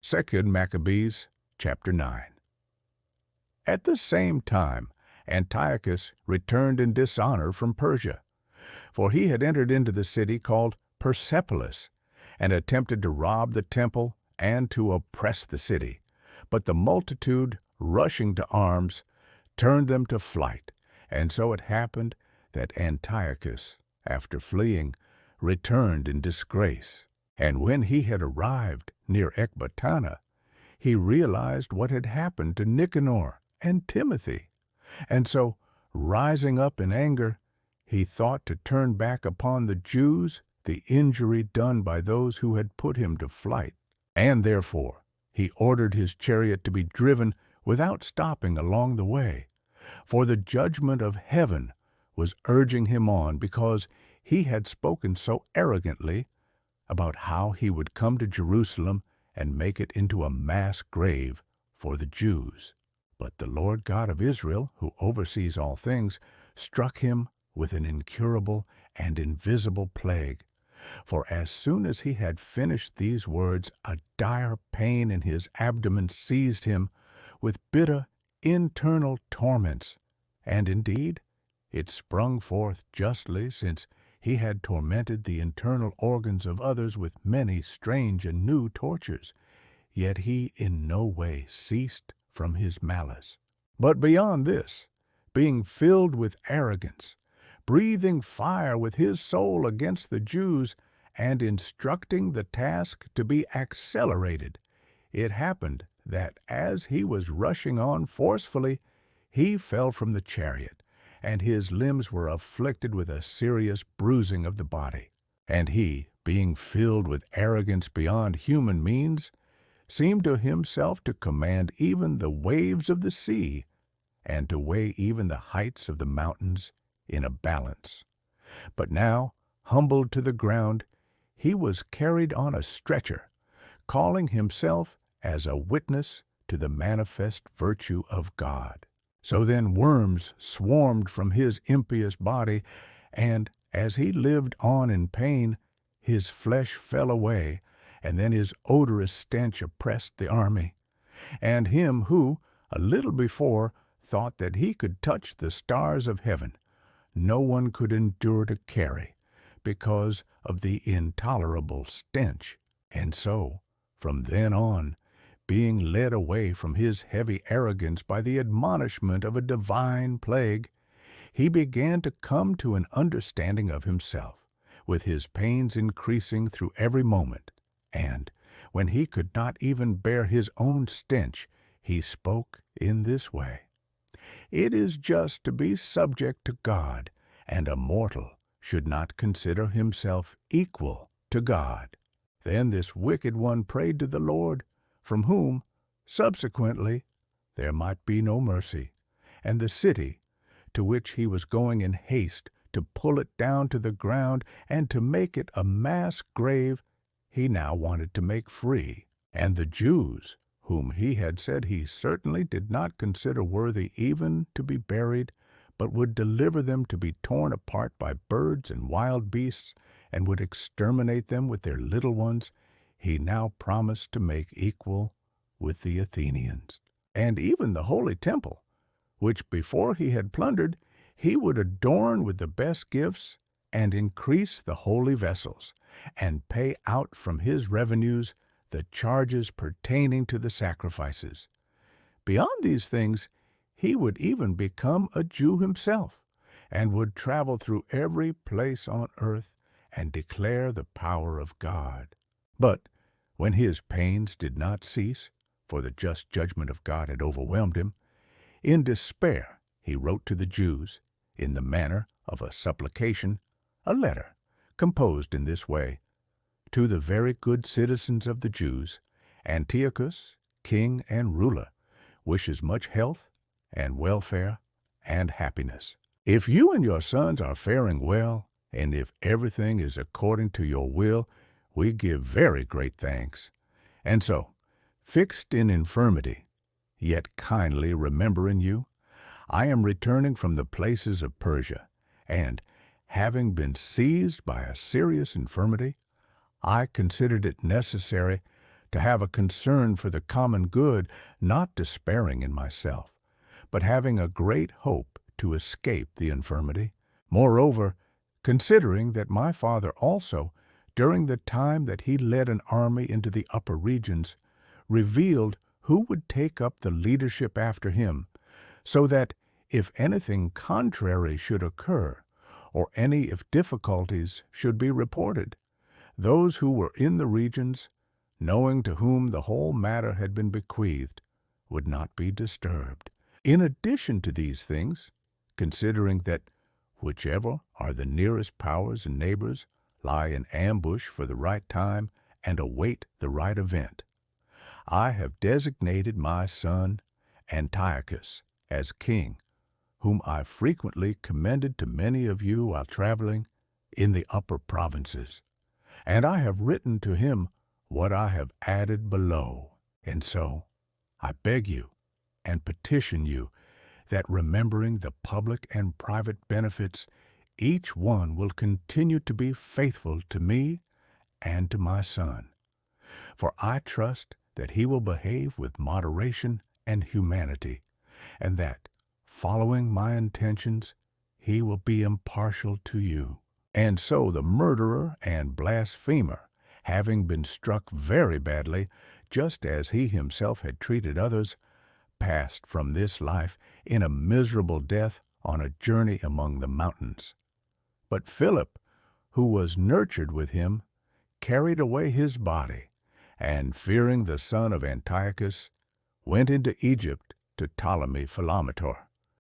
2 Maccabees chapter 9. At the same time, Antiochus returned in dishonor from Persia, for he had entered into the city called Persepolis, and attempted to rob the temple and to oppress the city. But the multitude, rushing to arms, turned them to flight, and so it happened that Antiochus, after fleeing, returned in disgrace. And when he had arrived near Ecbatana, he realized what had happened to Nicanor and Timothy. And so, rising up in anger, he thought to turn back upon the Jews the injury done by those who had put him to flight. And therefore he ordered his chariot to be driven without stopping along the way, for the judgment of heaven was urging him on, because he had spoken so arrogantly about how he would come to Jerusalem and make it into a mass grave for the Jews. But the Lord God of Israel, who oversees all things, struck him with an incurable and invisible plague. For as soon as he had finished these words, a dire pain in his abdomen seized him with bitter internal torments. And indeed, it sprung forth justly, since he had tormented the internal organs of others with many strange and new tortures. Yet he in no way ceased from his malice. But beyond this, being filled with arrogance, breathing fire with his soul against the Jews, and instructing the task to be accelerated, it happened that as he was rushing on forcefully, he fell from the chariot, and his limbs were afflicted with a serious bruising of the body. And he, being filled with arrogance beyond human means, seemed to himself to command even the waves of the sea, and to weigh even the heights of the mountains in a balance. But now, humbled to the ground, he was carried on a stretcher, calling himself as a witness to the manifest virtue of God. So then worms swarmed from his impious body, and as he lived on in pain, his flesh fell away, and then his odorous stench oppressed the army. And him who, a little before, thought that he could touch the stars of heaven, no one could endure to carry, because of the intolerable stench. And so, from then on, being led away from his heavy arrogance by the admonishment of a divine plague, he began to come to an understanding of himself, with his pains increasing through every moment. And, when he could not even bear his own stench, he spoke in this way: "It is just to be subject to God, and a mortal should not consider himself equal to God." Then this wicked one prayed to the Lord, from whom, subsequently, there might be no mercy, and the city, to which he was going in haste to pull it down to the ground and to make it a mass grave, he now wanted to make free. And the Jews, whom he had said he certainly did not consider worthy even to be buried, but would deliver them to be torn apart by birds and wild beasts, and would exterminate them with their little ones, he now promised to make equal with the Athenians. And even the holy temple, which before he had plundered, he would adorn with the best gifts, and increase the holy vessels, and pay out from his revenues the charges pertaining to the sacrifices. Beyond these things, he would even become a Jew himself, and would travel through every place on earth and declare the power of God. But when his pains did not cease, for the just judgment of God had overwhelmed him, in despair he wrote to the Jews, in the manner of a supplication, a letter, composed in this way: "To the very good citizens of the Jews, Antiochus, king and ruler, wishes much health and welfare and happiness. If you and your sons are faring well, and if everything is according to your will, we give very great thanks. And so, fixed in infirmity, yet kindly remembering you, I am returning from the places of Persia, and, having been seized by a serious infirmity, I considered it necessary to have a concern for the common good, not despairing in myself, but having a great hope to escape the infirmity. Moreover, considering that my father also, during the time that he led an army into the upper regions, revealed who would take up the leadership after him, so that if anything contrary should occur, or any if difficulties should be reported, those who were in the regions, knowing to whom the whole matter had been bequeathed, would not be disturbed. In addition to these things, considering that whichever are the nearest powers and neighbors lie in ambush for the right time and await the right event, I have designated my son Antiochus as king, whom I frequently commended to many of you while traveling in the upper provinces. And I have written to him what I have added below. And so I beg you and petition you that, remembering the public and private benefits, each one will continue to be faithful to me and to my son. For I trust that he will behave with moderation and humanity, and that, following my intentions, he will be impartial to you. And so the murderer and blasphemer, having been struck very badly, just as he himself had treated others, passed from this life in a miserable death on a journey among the mountains. But Philip, who was nurtured with him, carried away his body, and, fearing the son of Antiochus, went into Egypt to Ptolemy Philometor.